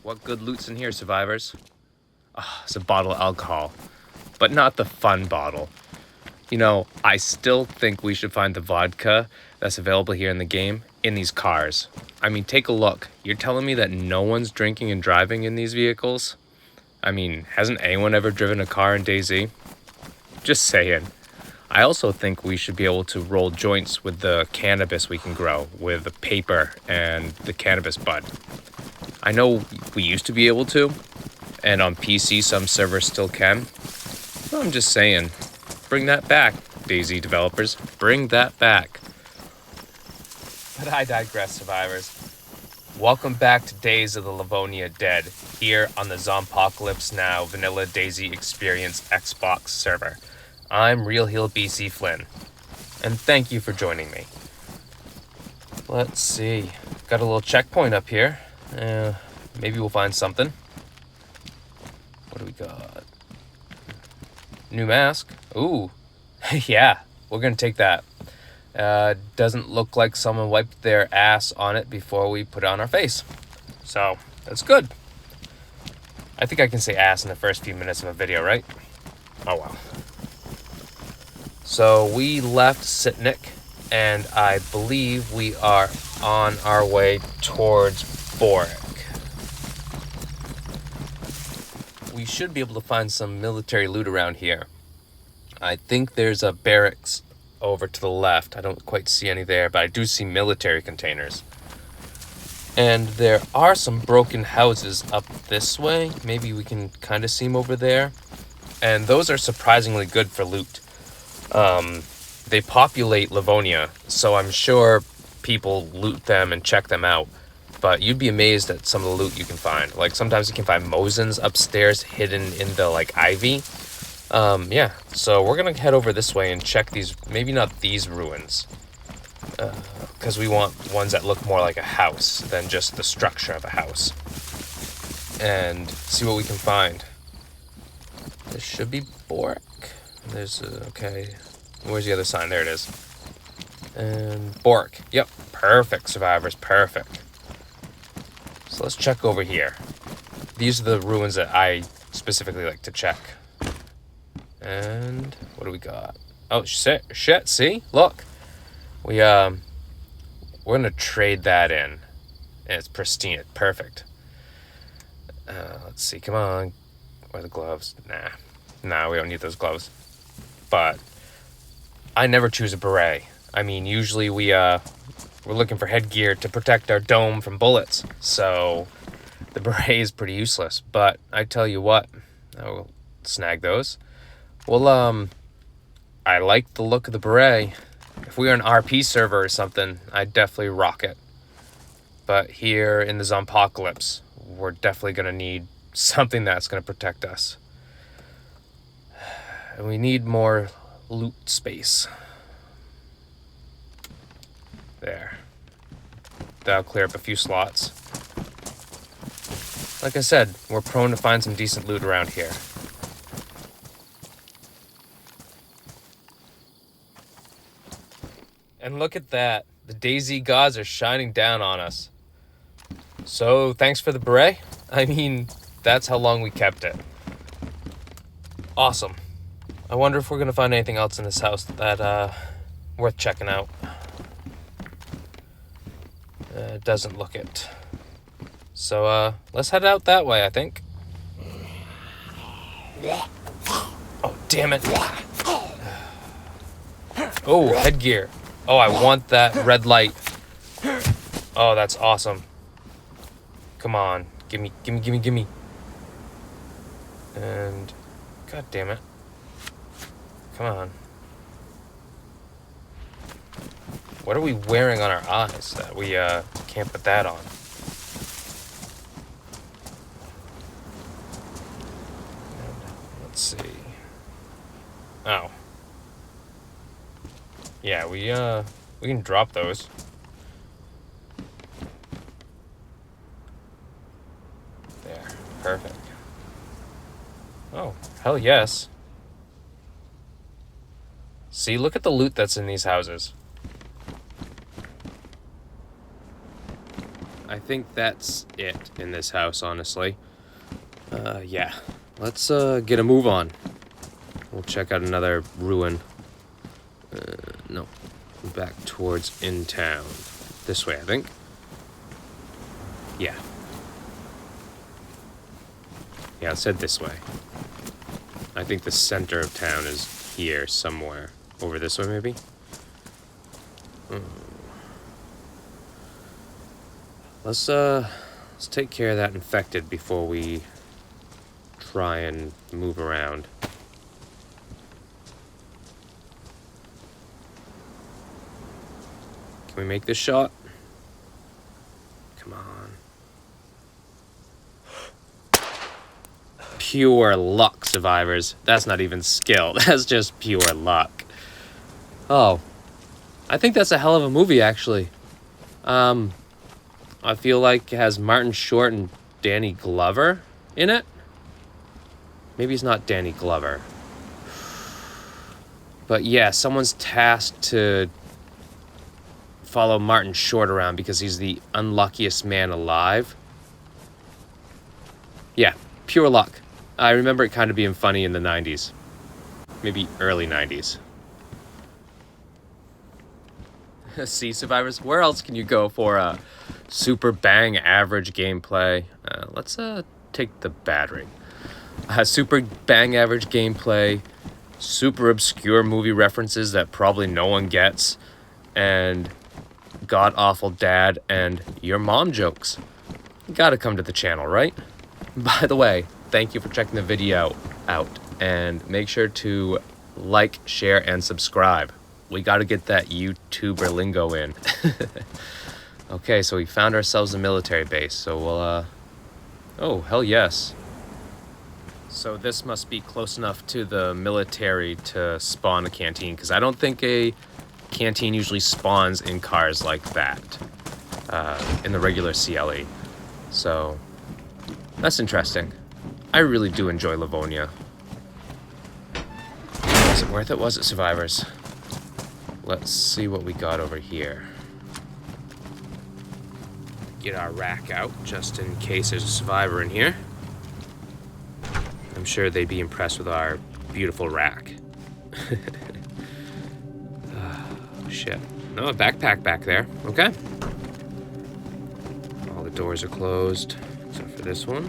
What good loot's in here, survivors? It's a bottle of alcohol, but not the fun bottle. You know, I still think we should find the vodka that's available here in the game in these cars. I mean, take a look. You're telling me that no one's drinking and driving in these vehicles? I mean, hasn't anyone ever driven a car in DayZ? Just saying. I also think we should be able to roll joints with the cannabis we can grow, with the paper and the cannabis bud. I know we used to be able to, and on PC some servers still can. But I'm just saying, bring that back, DayZ developers. Bring that back. But I digress, survivors. Welcome back to Days of the Livonia Dead, here on the Zompocalypse Now Vanilla DayZ Experience Xbox server. I'm Real Heel BC Flynn, and thank you for joining me. Let's see, got a little checkpoint up here. Maybe we'll find something. What do we got? New mask. Ooh, yeah, we're gonna take that. Doesn't look like someone wiped their ass on it before we put it on our face. So, that's good. I think I can say ass in the first few minutes of a video, right? Oh well. So, we left Sitnik, and I believe we are on our way towards Borek. We should be able to find some military loot around here. I think there's a barracks over to the left. I don't quite see any there, but I do see military containers. And there are some broken houses up this way. Maybe we can kind of see them over there. And those are surprisingly good for loot. They populate Livonia, so I'm sure people loot them and check them out. But you'd be amazed at some of the loot you can find. Like, sometimes you can find Mosins upstairs hidden in the, ivy. Yeah, so we're gonna head over this way and check these, maybe not these ruins. Because we want ones that look more like a house than just the structure of a house. And see what we can find. This should be Borek. There's, okay. Where's the other sign? There it is. And Borek. Yep, perfect, survivors, perfect. So let's check over here. These are the ruins that I specifically like to check. And what do we got? Oh, shit, see? Look. We're gonna trade that in. And it's pristine, perfect. Let's see, come on. Where are the gloves? Nah, we don't need those gloves. But I never choose a beret. I mean, usually we're looking for headgear to protect our dome from bullets. So the beret is pretty useless. But I tell you what, I will snag those. Well, I like the look of the beret. If we were an RP server or something, I'd definitely rock it. But here in the Zompocalypse, we're definitely going to need something that's going to protect us. And we need more loot space. There. That'll clear up a few slots. Like I said, we're prone to find some decent loot around here. And look at that. The DayZ gods are shining down on us. So, thanks for the beret. I mean, that's how long we kept it. Awesome. I wonder if we're going to find anything else in this house that, worth checking out. Doesn't look it. So, let's head out that way, I think. Oh, damn it. Oh, headgear. Oh, I want that red light. Oh, that's awesome. Come on. Gimme. And, god damn it. Come on. What are we wearing on our eyes that we can't put that on? And let's see. Oh. Yeah, we can drop those. There. Perfect. Oh, hell yes. See, look at the loot that's in these houses. I think that's it in this house, honestly. Yeah. Let's get a move on. We'll check out another ruin. No. Back towards in town. This way, I think. Yeah. Yeah, let's head this way. I think the center of town is here somewhere. Over this way, maybe? Let's take care of that infected before we try and move around. Can we make this shot? Come on. Pure luck, survivors. That's not even skill. That's just pure luck. Oh. I think that's a hell of a movie, actually. I feel like it has Martin Short and Danny Glover in it. Maybe it's not Danny Glover. But yeah, someone's tasked to follow Martin Short around because he's the unluckiest man alive. Yeah, pure luck. I remember it kind of being funny in the 90s. Maybe early 90s. See, survivors, where else can you go for a super bang average gameplay? Let's take the battery. Super bang average gameplay, super obscure movie references that probably no one gets, and god awful dad and your mom jokes. You gotta come to the channel, right? By the way, thank you for checking the video out, and make sure to like, share, and subscribe. We gotta get that YouTuber lingo in. Okay, so we found ourselves a military base, so we'll, oh, hell yes. So this must be close enough to the military to spawn a canteen, because I don't think a canteen usually spawns in cars like that, in the regular CLE. So, that's interesting. I really do enjoy Livonia. Was it worth it? Was it, survivors? Let's see what we got over here. Get our rack out, just in case there's a survivor in here. I'm sure they'd be impressed with our beautiful rack. Oh, shit. No, a backpack back there. Okay. All the doors are closed, except for this one.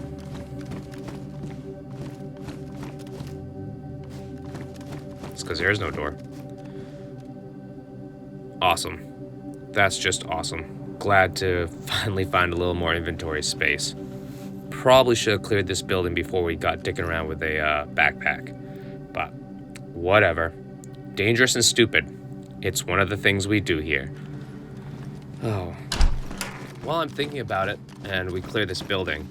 It's because there's no door. Awesome. That's just awesome. Glad to finally find a little more inventory space. Probably should have cleared this building before we got dicking around with a backpack. But whatever. Dangerous and stupid. It's one of the things we do here. Oh. While I'm thinking about it, and we clear this building,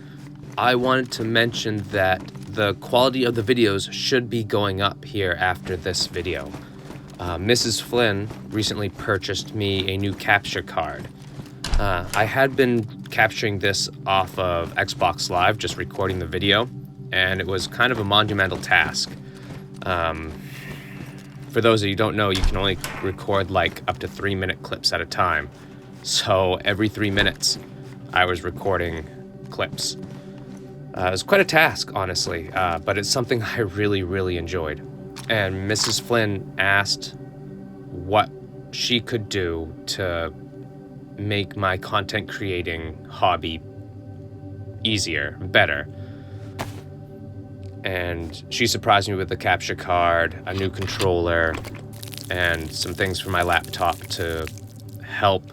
I wanted to mention that the quality of the videos should be going up here after this video. Mrs. Flynn recently purchased me a new capture card. I had been capturing this off of Xbox Live, just recording the video, and it was kind of a monumental task. For those of you who don't know, you can only record like up to 3-minute clips at a time. So every 3 minutes, I was recording clips. It was quite a task, honestly, but it's something I really, really enjoyed. And Mrs. Flynn asked what she could do to make my content creating hobby easier, better. And she surprised me with a capture card, a new controller, and some things for my laptop to help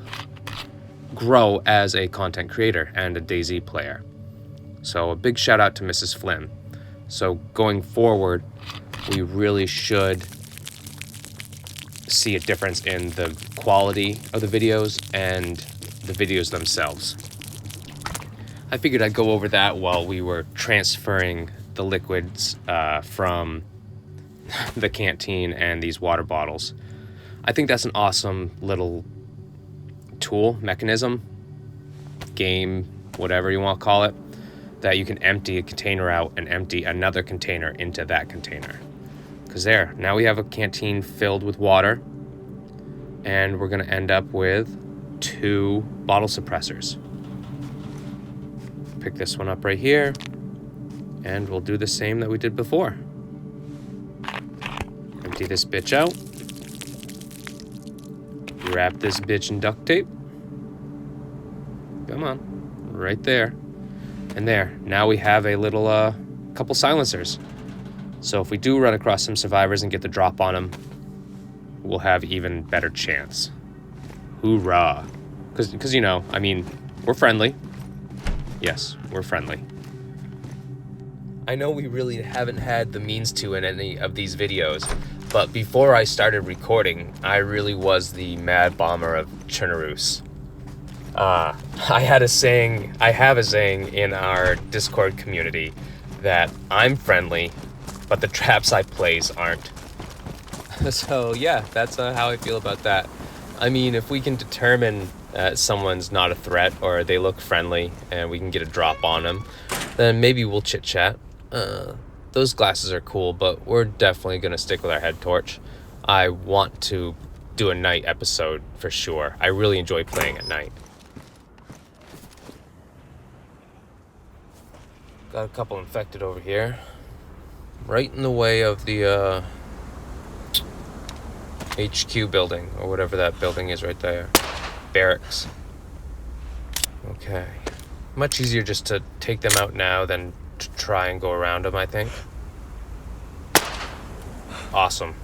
grow as a content creator and a DayZ player. So a big shout out to Mrs. Flynn. So going forward, we really should see a difference in the quality of the videos and the videos themselves. I figured I'd go over that while we were transferring the liquids from the canteen and these water bottles. I think that's an awesome little tool, mechanism, game, whatever you want to call it, that you can empty a container out and empty another container into that container. Because there, now we have a canteen filled with water, and we're going to end up with 2 bottle suppressors. pick this one up right here. And we'll do the same that we did before. Empty this bitch out. Wrap this bitch in duct tape. Come on. Right there. And there. Now we have a little, couple silencers. So if we do run across some survivors and get the drop on them, we'll have even better chance. Hoorah. Because, you know, I mean, we're friendly. Yes, we're friendly. I know we really haven't had the means to in any of these videos, but before I started recording, I really was the mad bomber of Chernarus. I have a saying in our Discord community that I'm friendly, but the traps I place aren't. So yeah, that's how I feel about that. I mean, if we can determine someone's not a threat or they look friendly and we can get a drop on them, then maybe we'll chit chat. Those glasses are cool, but we're definitely gonna stick with our head torch. I want to do a night episode for sure. I really enjoy playing at night. Got a couple infected over here. Right in the way of the HQ building, or whatever that building is right there. Barracks. Okay. Much easier just to take them out now than to try and go around them, I think. Awesome.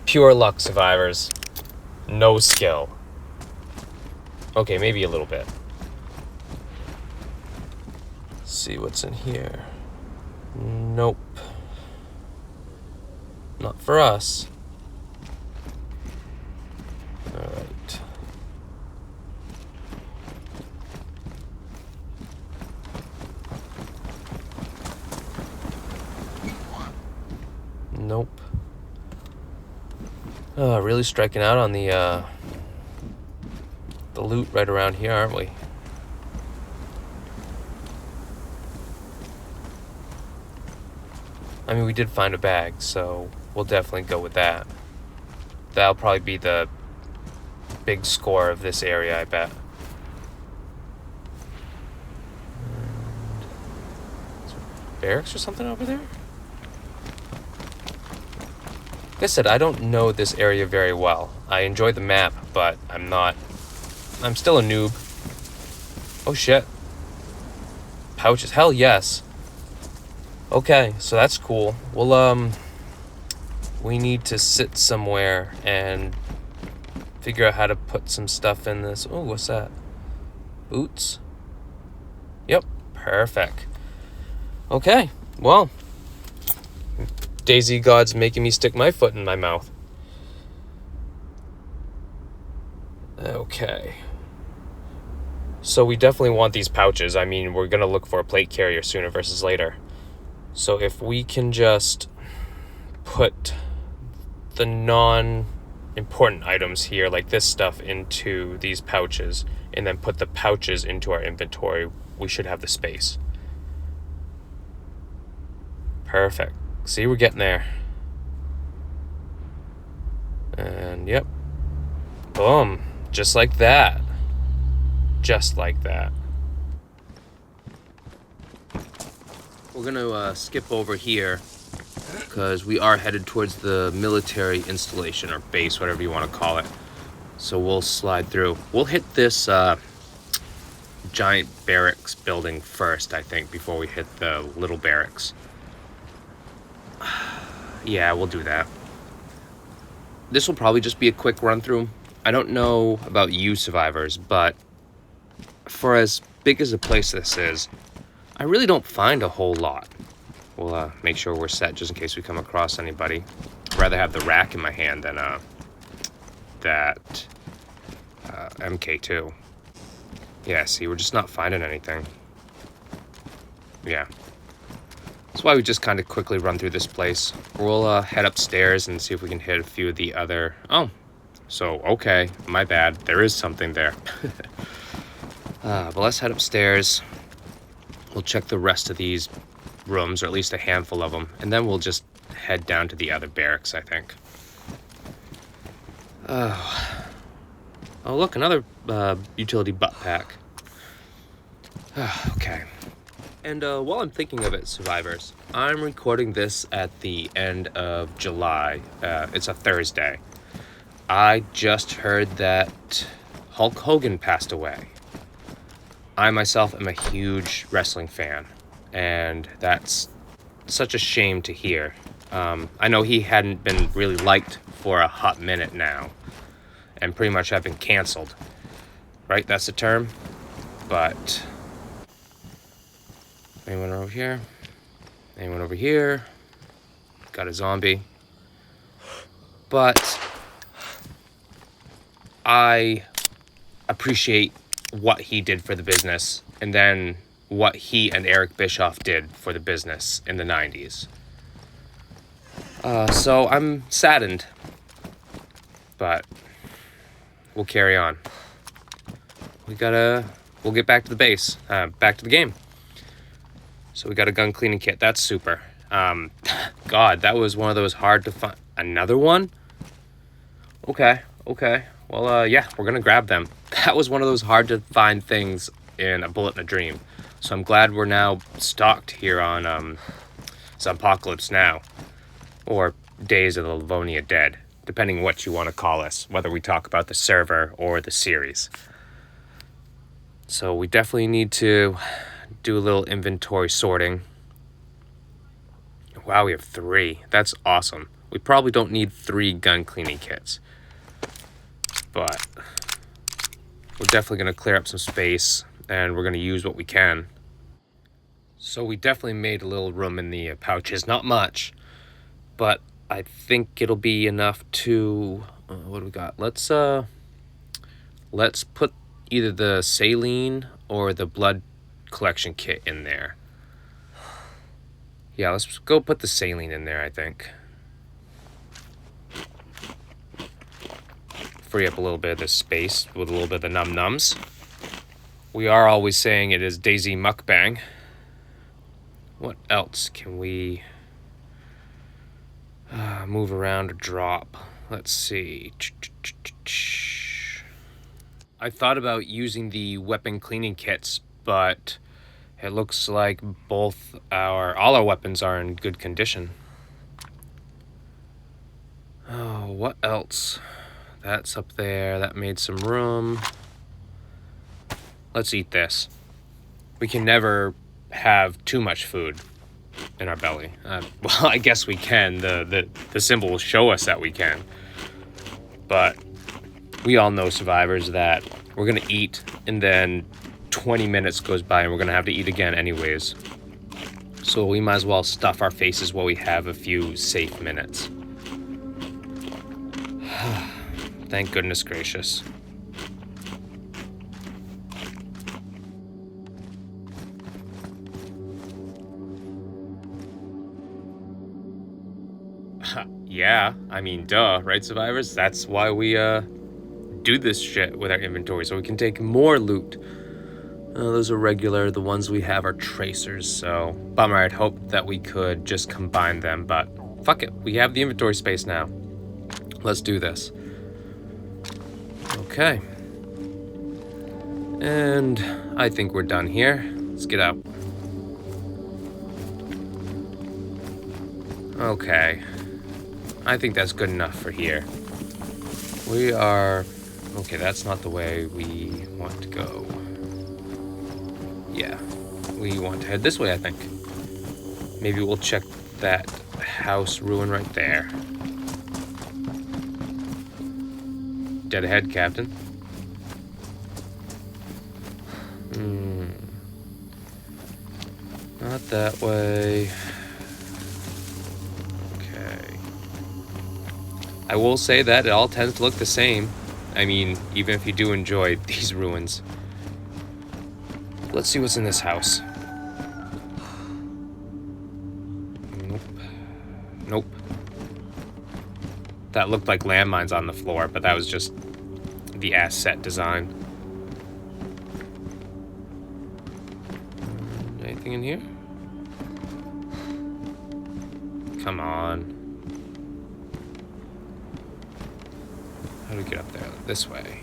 Pure luck, survivors. No skill. Okay, maybe a little bit. Let's see what's in here. Nope. Not for us. Alright. Nope. Really striking out on the loot right around here, aren't we? I mean, we did find a bag, so we'll definitely go with that. That'll probably be the big score of this area, I bet. Is there barracks or something over there? Like I said, I don't know this area very well. I enjoy the map, but I'm still a noob. Oh shit. Pouches, hell yes. Okay, so that's cool. Well, we need to sit somewhere and figure out how to put some stuff in this. Oh, what's that? Boots? Yep, perfect. Okay, well, DayZ God's making me stick my foot in my mouth. Okay. So we definitely want these pouches. I mean, we're gonna look for a plate carrier sooner versus later. So if we can just put the non-important items here, like this stuff, into these pouches, and then put the pouches into our inventory, we should have the space. Perfect. See, we're getting there. And yep. Boom. Just like that. Just like that. We're gonna skip over here because we are headed towards the military installation or base, whatever you want to call it. So we'll slide through. We'll hit this giant barracks building first, I think, before we hit the little barracks. Yeah, we'll do that. This will probably just be a quick run through. I don't know about you survivors, but for as big as a place this is, I really don't find a whole lot. We'll make sure we're set just in case we come across anybody. I'd rather have the rack in my hand than that MK2. Yeah, see, we're just not finding anything. Yeah. That's why we just kind of quickly run through this place. We'll head upstairs and see if we can hit a few of the other... Oh, so, okay, my bad. There is something there. But let's head upstairs. We'll check the rest of these rooms, or at least a handful of them, and then we'll just head down to the other barracks, I think. Oh, look, another utility butt pack. Okay, And while I'm thinking of it, survivors, I'm recording this at the end of July. It's a Thursday. I just heard that Hulk Hogan passed away. I myself am a huge wrestling fan, and that's such a shame to hear. I know he hadn't been really liked for a hot minute now, and pretty much have been canceled. Right? That's the term? But anyone over here? Anyone over here? Got a zombie. But I appreciate what he did for the business, and then what he and Eric Bischoff did for the business in the 90s. So I'm saddened, but we'll carry on. We'll get back to the base, back to the game. So we got a gun cleaning kit. That's super. God, that was one of those hard to find. Another one? Okay. Well, yeah, we're gonna grab them. That was one of those hard to find things in A Bullet in a Dream. So I'm glad we're now stocked here on Zompocalypse Now, or Days of the Livonia Dead, depending what you want to call us, whether we talk about the server or the series. So we definitely need to do a little inventory sorting. Wow, we have 3. That's awesome. We probably don't need 3 gun cleaning kits, but we're definitely going to clear up some space, and we're going to use what we can. So we definitely made a little room in the pouches. Not much, but I think it'll be enough to... what do we got? Let's put either the saline or the blood collection kit in there. Yeah, let's go put the saline in there, I think. Free up a little bit of this space with a little bit of the num-nums. We are always saying it is DayZ mukbang. What else can we move around or drop? Let's see. I thought about using the weapon cleaning kits, but it looks like all our weapons are in good condition. Oh, what else? That's up there. That made some room. Let's eat this. We can never have too much food in our belly. Well, I guess we can. The symbol will show us that we can. But we all know, survivors, that we're going to eat, and then 20 minutes goes by and we're going to have to eat again anyways. So we might as well stuff our faces while we have a few safe minutes. Thank goodness gracious. Yeah, I mean, duh, right, survivors? That's why we do this shit with our inventory, so we can take more loot. Those are regular. The ones we have are tracers, so bummer. I'd hoped that we could just combine them, but fuck it. We have the inventory space now. Let's do this. Okay. And I think we're done here. Let's get out. Okay. I think that's good enough for here. We are... Okay, that's not the way we want to go. Yeah, we want to head this way, I think. Maybe we'll check that house ruin right there. Dead ahead, Captain. Not that way. Okay. I will say that it all tends to look the same. I mean, even if you do enjoy these ruins. Let's see what's in this house. Nope. That looked like landmines on the floor, but that was just the asset design. Anything in here? Come on. How do we get up there? This way.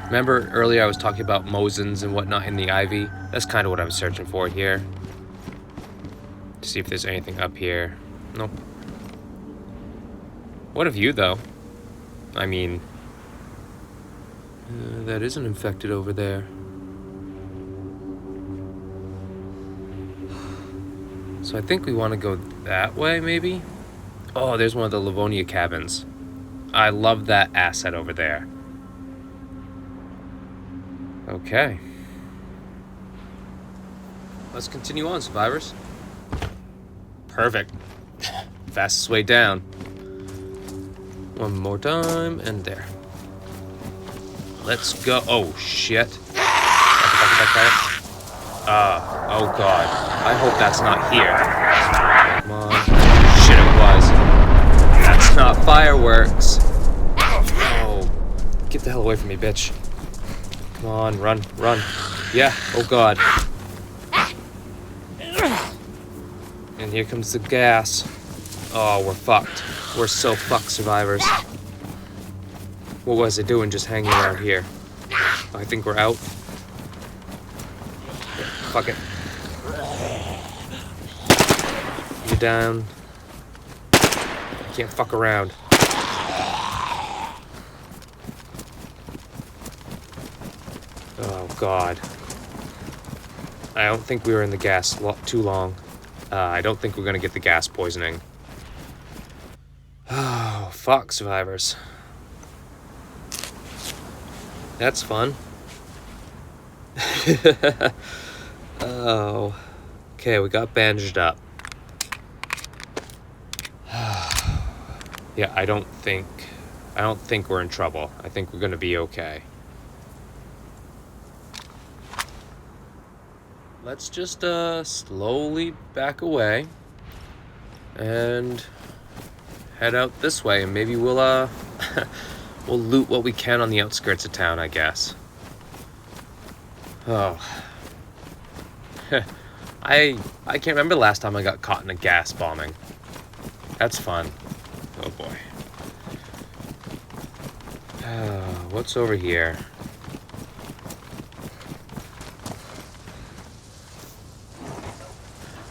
Remember earlier I was talking about Mosins and whatnot in the ivy? That's kind of what I'm searching for here. To see if there's anything up here. Nope. What of you, though? I mean... that isn't infected over there. So I think we want to go that way, maybe? Oh, there's one of the Livonia cabins. I love that asset over there. Okay. Let's continue on, survivors. Perfect. Fastest way down. One more time, and there. Let's go. Oh, shit. Oh, God. I hope that's not here. Come on. Shit, it was. That's not fireworks. Oh. Get the hell away from me, bitch. Come on, run, run. Yeah, oh, God. And here comes the gas. Oh, we're fucked. We're so fucked, survivors. What was it doing just hanging around here? I think we're out. Yeah, fuck it. You're down. I can't fuck around. Oh, God. I don't think we were in the gas too long. I don't think we're gonna get the gas poisoning. Oh, fuck, survivors. That's fun. Oh. Okay, we got bandaged up. Yeah, I don't think we're in trouble. I think we're gonna be okay. Let's just slowly back away and head out this way, and maybe we'll we'll loot what we can on the outskirts of town, I guess. Oh. I can't remember the last time I got caught in a gas bombing. That's fun. Oh boy. What's over here?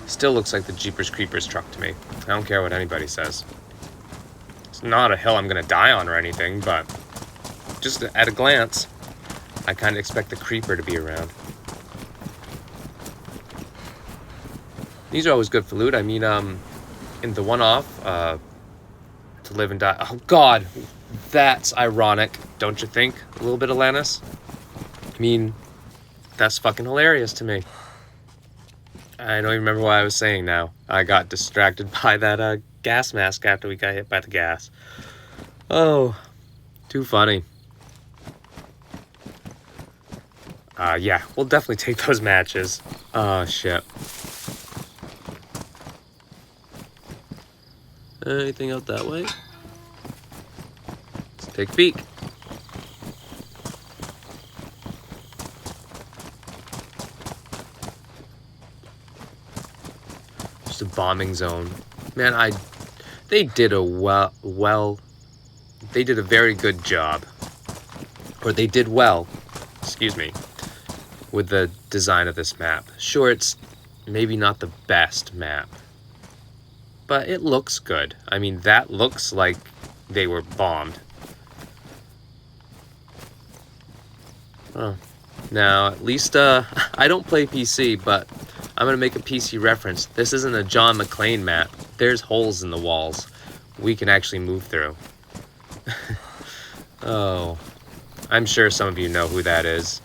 Still looks like the Jeepers Creepers truck to me. I don't care what anybody says. It's not a hill I'm gonna die on or anything, but just at a glance, I kind of expect the creeper to be around. These are always good for loot. I mean, in the one-off, to live and die. Oh God, that's ironic, don't you think? A little bit of Lannis. I mean, that's fucking hilarious to me. I don't even remember what I was saying now. I got distracted by that gas mask after we got hit by the gas. Oh, too funny. Yeah, we'll definitely take those matches. Oh, shit. Anything out that way? Let's take a peek. Just a bombing zone. Man, they did a they did a very good job. Or they did well, excuse me, with the design of this map. Sure, it's maybe not the best map, but it looks good. I mean, that looks like they were bombed. Oh. Now, at least, I don't play PC, but I'm gonna make a PC reference. This isn't a John McClane map. There's holes in the walls we can actually move through. Oh, I'm sure some of you know who that is.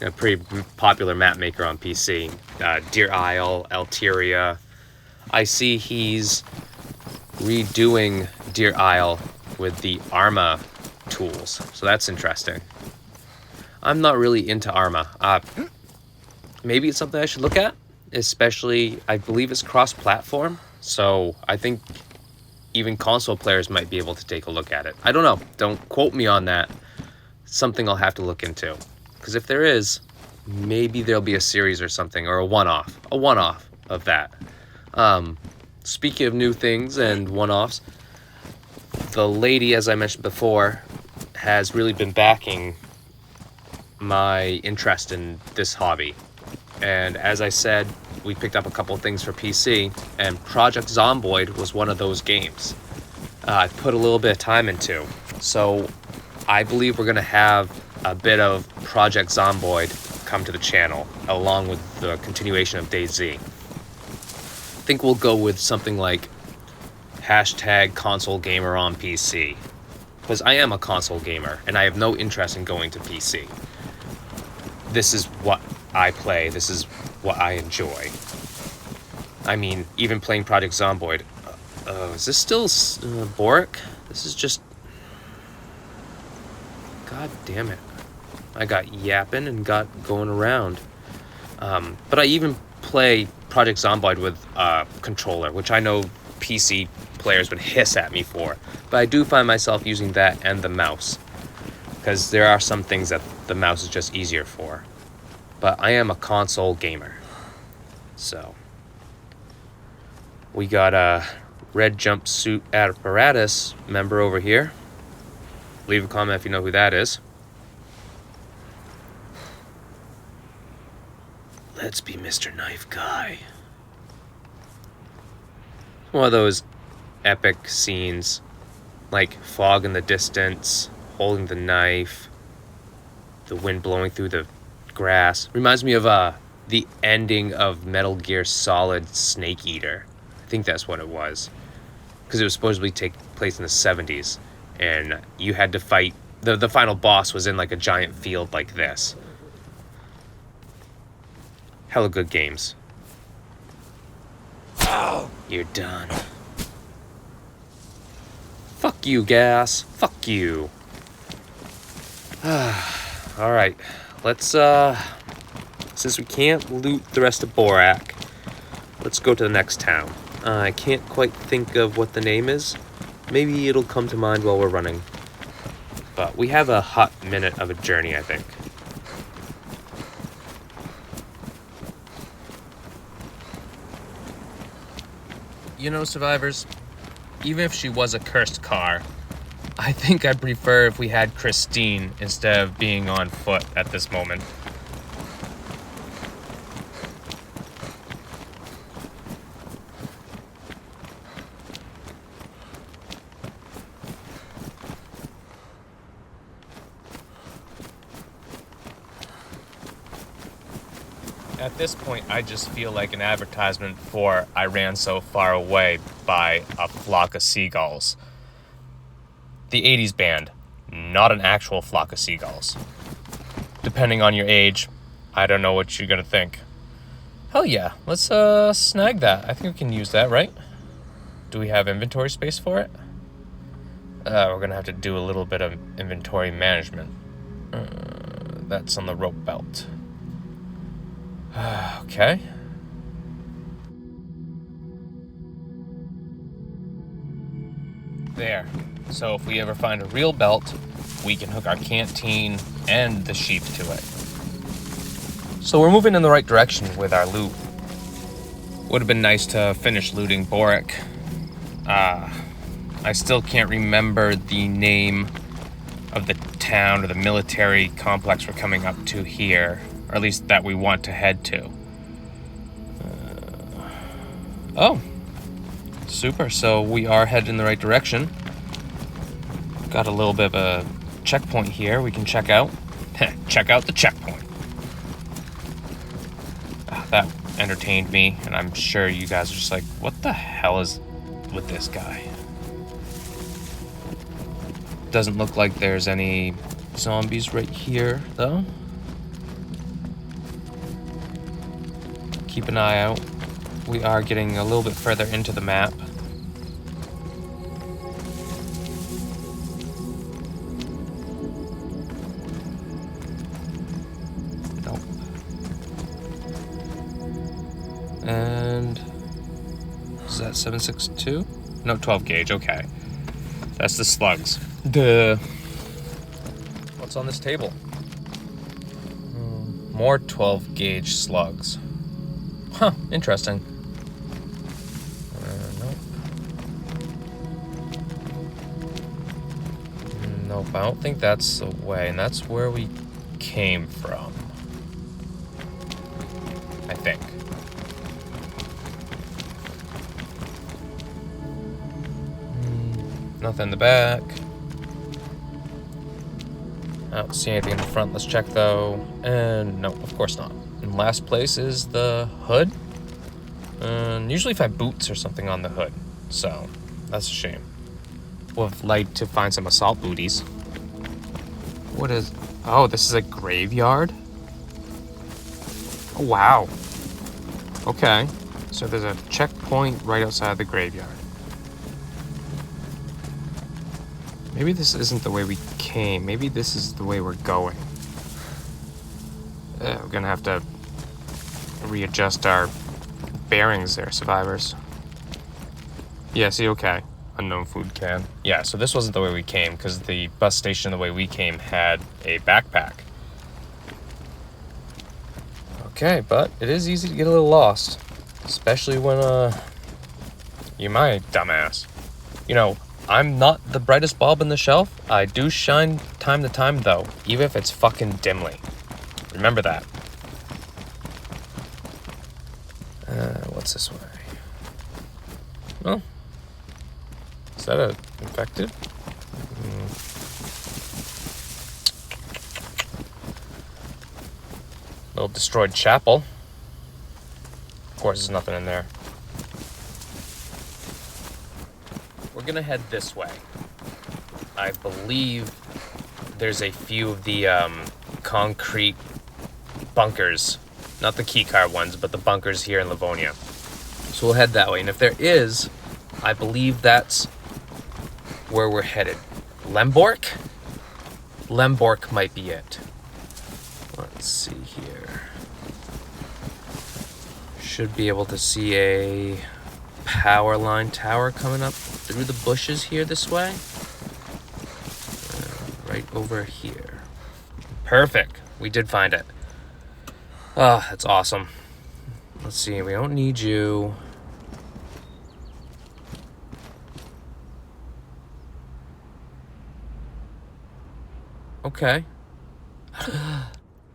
A pretty popular map maker on PC. Deer Isle, Alteria. I see he's redoing Deer Isle with the Arma tools, so that's interesting. I'm not really into Arma. Maybe it's something I should look at, especially I believe it's cross-platform, so I think even console players might be able to take a look at it. I don't know. Don't quote me on that. Something I'll have to look into, because if there is, maybe there'll be a series or something, or a one-off of that. Speaking of new things and one-offs, the lady, as I mentioned before, has really been backing my interest in this hobby. And as I said, we picked up a couple things for PC, and Project Zomboid was one of those games I put a little bit of time into. So I believe we're going to have a bit of Project Zomboid come to the channel, along with the continuation of DayZ. I think we'll go with something like hashtag console gamer on PC, because I am a console gamer, and I have no interest in going to PC. This is what I play, this is what I enjoy. I mean, even playing Project Zomboid. Is this still Borek? This is just... God damn it. I got yapping and got going around. But I even play Project Zomboid with a controller, which I know PC players would hiss at me for. But I do find myself using that and the mouse, because there are some things that the mouse is just easier for. But I am a console gamer. So we got a red jumpsuit apparatus member over here. Leave a comment if you know who that is. Let's be Mr. Knife Guy. One of those epic scenes, like fog in the distance, holding the knife, the wind blowing through the grass. Reminds me of the ending of Metal Gear Solid Snake Eater. I think that's what it was, because it was supposedly take place in the 70s, and you had to fight, the final boss was in like a giant field like this. Hella good games. Oh, you're done. Fuck you, gas. Fuck you. Alright, let's since we can't loot the rest of Borek, let's go to the next town. I can't quite think of what the name is. Maybe it'll come to mind while we're running. But we have a hot minute of a journey, I think. You know, survivors, even if she was a cursed car, I think I'd prefer if we had Christine instead of being on foot at this moment. At this point, I just feel like an advertisement for I Ran So Far Away by a flock of seagulls. The 80s band, not an actual flock of seagulls. Depending on your age, I don't know what you're gonna think. Hell yeah, let's snag that. I think we can use that, right? Do we have inventory space for it? We're gonna have to do a little bit of inventory management. That's on the rope belt. Okay. There. So if we ever find a real belt, we can hook our canteen and the sheath to it. So we're moving in the right direction with our loot. Would have been nice to finish looting Borek. I still can't remember the name of the town or the military complex we're coming up to here. Or at least that we want to head to. Oh. Super, so we are headed in the right direction. Got a little bit of a checkpoint here we can check out. Check out the checkpoint. That entertained me, and I'm sure you guys are just like, what the hell is with this guy? Doesn't look like there's any zombies right here, though. Keep an eye out. We are getting a little bit further into the map. Nope. And is that 7.62? No, 12 gauge, okay. That's the slugs. Duh. What's on this table? More 12 gauge slugs. Huh, interesting. Nope. Nope, I don't think that's the way, and that's where we came from. I think. Nothing in the back. I don't see anything in the front. Let's check though. And no, of course not. And last place is the hood. And usually find boots or something on the hood. So that's a shame. Would have liked to find some assault booties. What is... Oh, this is a graveyard? Oh, wow. Okay. So there's a checkpoint right outside the graveyard. Maybe this isn't the way we came. Maybe this is the way we're going. We're gonna have to readjust our bearings there, survivors. Yeah, see, okay. Unknown food can. Yeah, so this wasn't the way we came, because the bus station the way we came had a backpack. Okay, but it is easy to get a little lost. Especially when, you're my dumbass. You know, I'm not the brightest bulb in the shelf. I do shine time to time, though, even if it's fucking dimly. Remember that. What's this way? Well, is that a infected? Little destroyed chapel. Of course, there's nothing in there. We're gonna head this way. I believe there's a few of the concrete bunkers. Not the keycard ones, but the bunkers here in Livonia. So we'll head that way. And if there is, I believe that's where we're headed. Lembork? Lembork might be it. Let's see here. Should be able to see a power line tower coming up through the bushes here this way. Right over here. Perfect. We did find it. Oh, that's awesome. Let's see. We don't need you. Okay.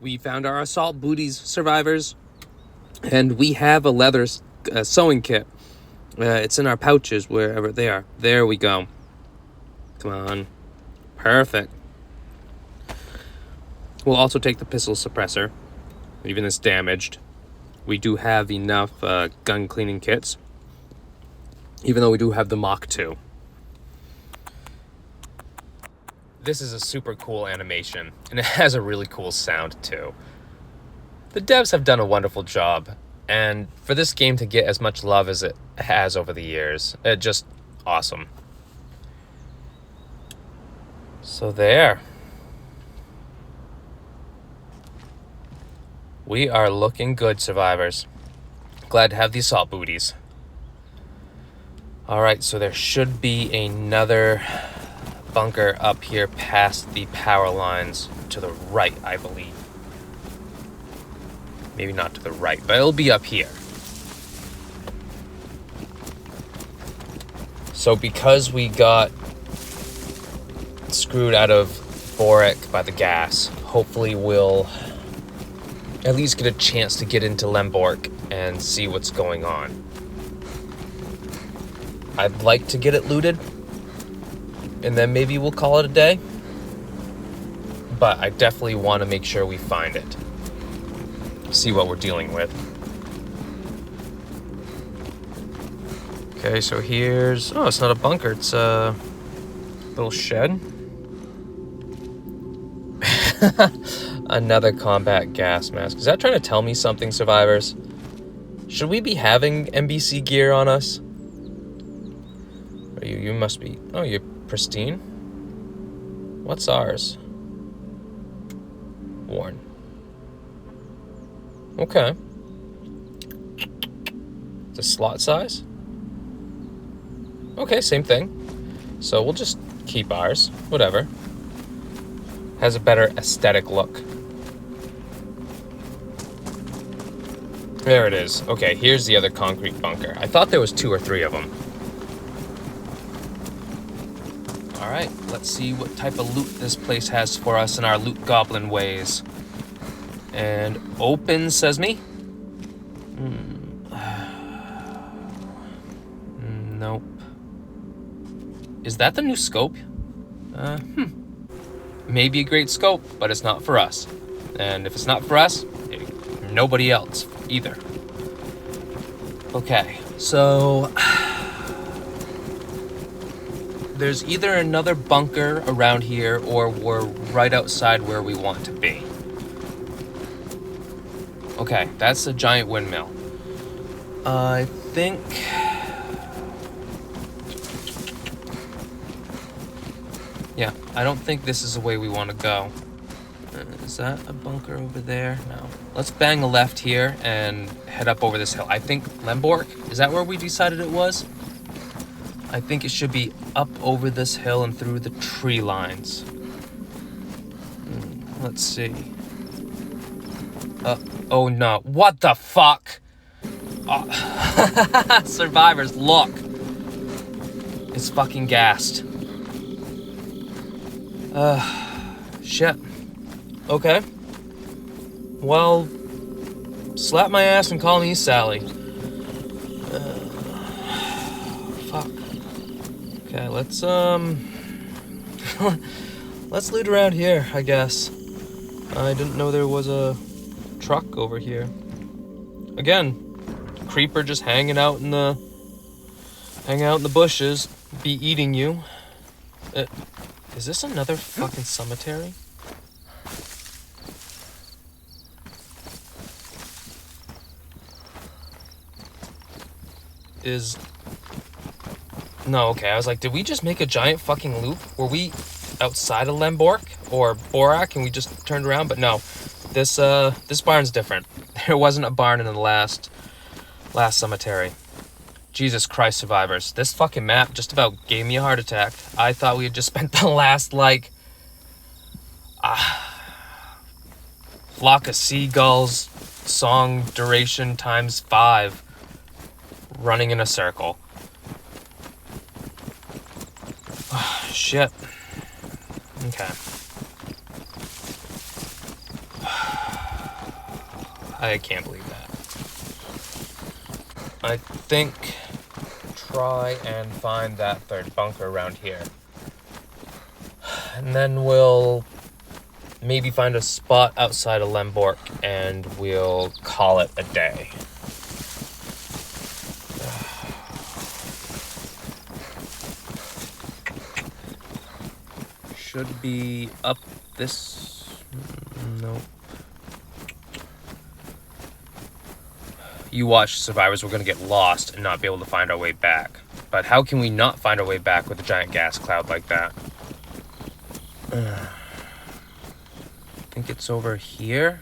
We found our assault booties, survivors. And we have a leather sewing kit. It's in our pouches, wherever they are. There we go. Come on. Perfect. We'll also take the pistol suppressor. Even it's damaged. We do have enough gun cleaning kits. Even though we do have the Mach 2. This is a super cool animation. And it has a really cool sound too. The devs have done a wonderful job. And for this game to get as much love as it has over the years, it's just awesome. So there. We are looking good, survivors. Glad to have the assault booties. Alright, so there should be another bunker up here past the power lines to the right, I believe. Maybe not to the right, but it'll be up here. So because we got screwed out of Borek by the gas, hopefully we'll at least get a chance to get into Lembork and see what's going on. I'd like to get it looted, and then maybe we'll call it a day. But I definitely want to make sure we find it. See what we're dealing with. Okay, so here's... Oh, it's not a bunker. It's a little shed. Another combat gas mask. Is that trying to tell me something, survivors? Should we be having NBC gear on us? Or you must be... Oh, you're pristine? What's ours? Worn. Okay. The slot size? Okay, same thing. So we'll just keep ours. Whatever. Has a better aesthetic look. There it is. Okay, here's the other concrete bunker. I thought there was 2 or 3 of them. Alright, let's see what type of loot this place has for us in our loot goblin ways. And open sesame. Nope. Is that the new scope? Maybe a great scope, but it's not for us. And if it's not for us, nobody else either. Okay, so there's either another bunker around here or we're right outside where we want to be. Okay, that's a giant windmill. I think... Yeah, I don't think this is the way we want to go. Is that a bunker over there? No. Let's bang a left here and head up over this hill. I think Lembork, is that where we decided it was? I think it should be up over this hill and through the tree lines. Let's see. Oh no. What the fuck? Oh. Survivors, look. It's fucking gassed. Shit. Okay. Well, slap my ass and call me Sally. Fuck. Okay, let's let's loot around here, I guess. I didn't know there was a truck over here. Again, creeper just hanging out in the bushes, be eating you. Is this another fucking cemetery? No, okay, I was like, did we just make a giant fucking loop? Were we outside of Lembork or Borek and we just turned around? But no, this barn's different. There wasn't a barn in the last cemetery. Jesus Christ, survivors. This fucking map just about gave me a heart attack. I thought we had just spent the last, flock of seagulls song duration times 5 running in a circle. Shit. Okay. I can't believe that. I think try and find that third bunker around here. And then we'll maybe find a spot outside of Lembork and we'll call it a day. Should be up this... Nope. You watch, survivors, we're going to get lost and not be able to find our way back. But how can we not find our way back with a giant gas cloud like that? I think it's over here.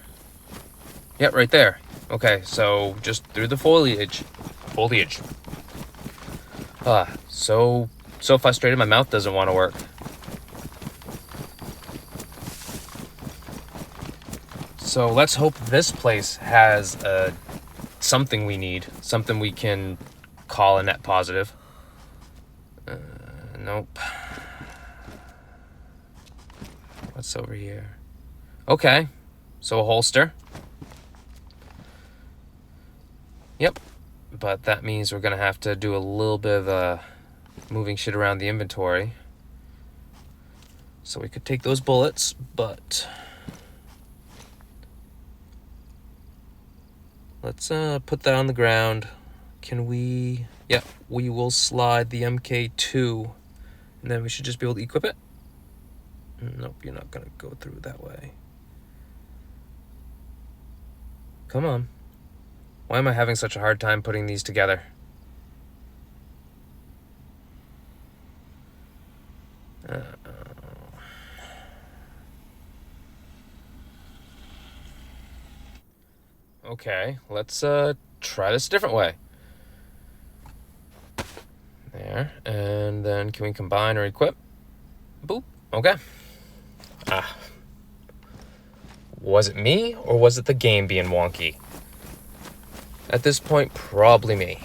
Yep, right there. Okay, so just through the foliage. So frustrated my mouth doesn't want to work. So let's hope this place has something we need. Something we can call a net positive. Nope. What's over here? Okay. So a holster. Yep. But that means we're going to have to do a little bit of moving shit around the inventory. So we could take those bullets, but... Let's put that on the ground. Can we... Yep, we will slide the MK2. And then we should just be able to equip it. Nope, you're not going to go through that way. Come on. Why am I having such a hard time putting these together? Okay, let's try this a different way. There, and then can we combine or equip? Boop, okay. Was it me, or was it the game being wonky? At this point, probably me.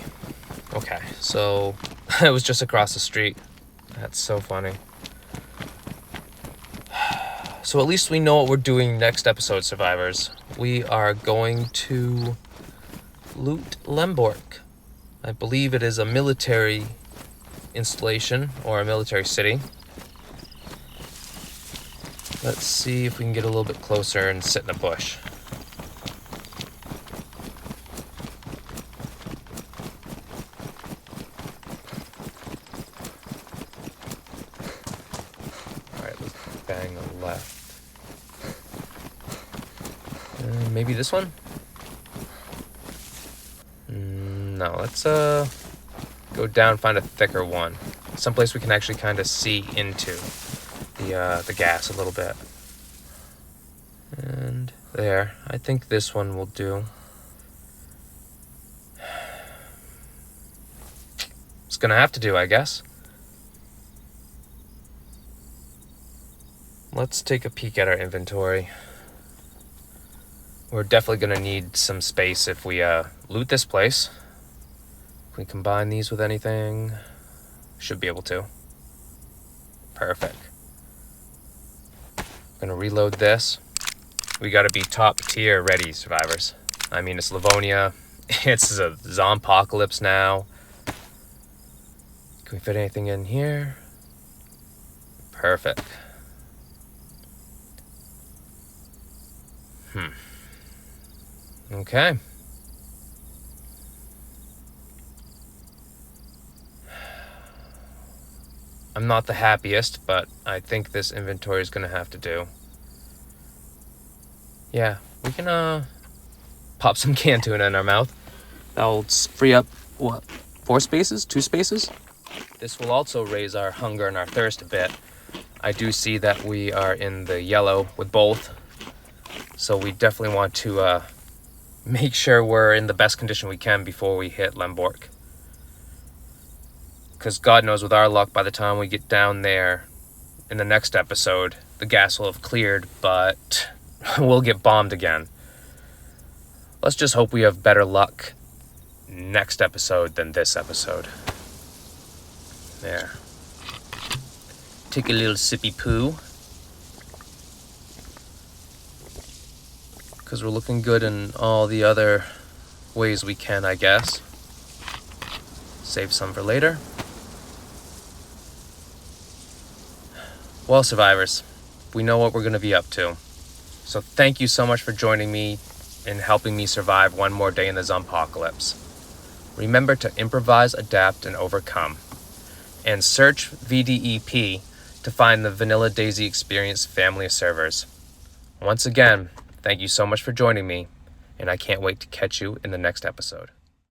Okay, so it was just across the street. That's so funny. So at least we know what we're doing next episode, survivors. we are going to loot Lembork. I believe it is a military installation or a military city. Let's see if we can get a little bit closer and sit in a bush. Alright, let's bang the left. Maybe this one? No, let's go down, find a thicker one. Someplace we can actually kind of see into the gas a little bit. And there, I think this one will do. It's gonna have to do, I guess. Let's take a peek at our inventory. We're definitely gonna need some space if we loot this place. If we combine these with anything, should be able to. Perfect. Gonna reload this. We gotta be top tier ready, survivors. I mean, it's Livonia. It's a Zompocalypse Now. Can we fit anything in here? Perfect. Okay. I'm not the happiest, but I think this inventory is gonna have to do. Yeah, we can pop some canned tuna in our mouth. That'll free up, what, 4 spaces? 2 spaces? This will also raise our hunger and our thirst a bit. I do see that we are in the yellow with both, so we definitely want to make sure we're in the best condition we can before we hit Lembork. Because God knows, with our luck, by the time we get down there in the next episode, the gas will have cleared, but we'll get bombed again. Let's just hope we have better luck next episode than this episode. There. Take a little sippy poo. Because we're looking good in all the other ways we can, I guess. Save some for later. Well, survivors, we know what we're going to be up to. So thank you so much for joining me in helping me survive one more day in the Zompocalypse. Remember to improvise, adapt, and overcome. And search VDEP to find the Vanilla DayZ Experience family of servers. Once again, thank you so much for joining me, and I can't wait to catch you in the next episode.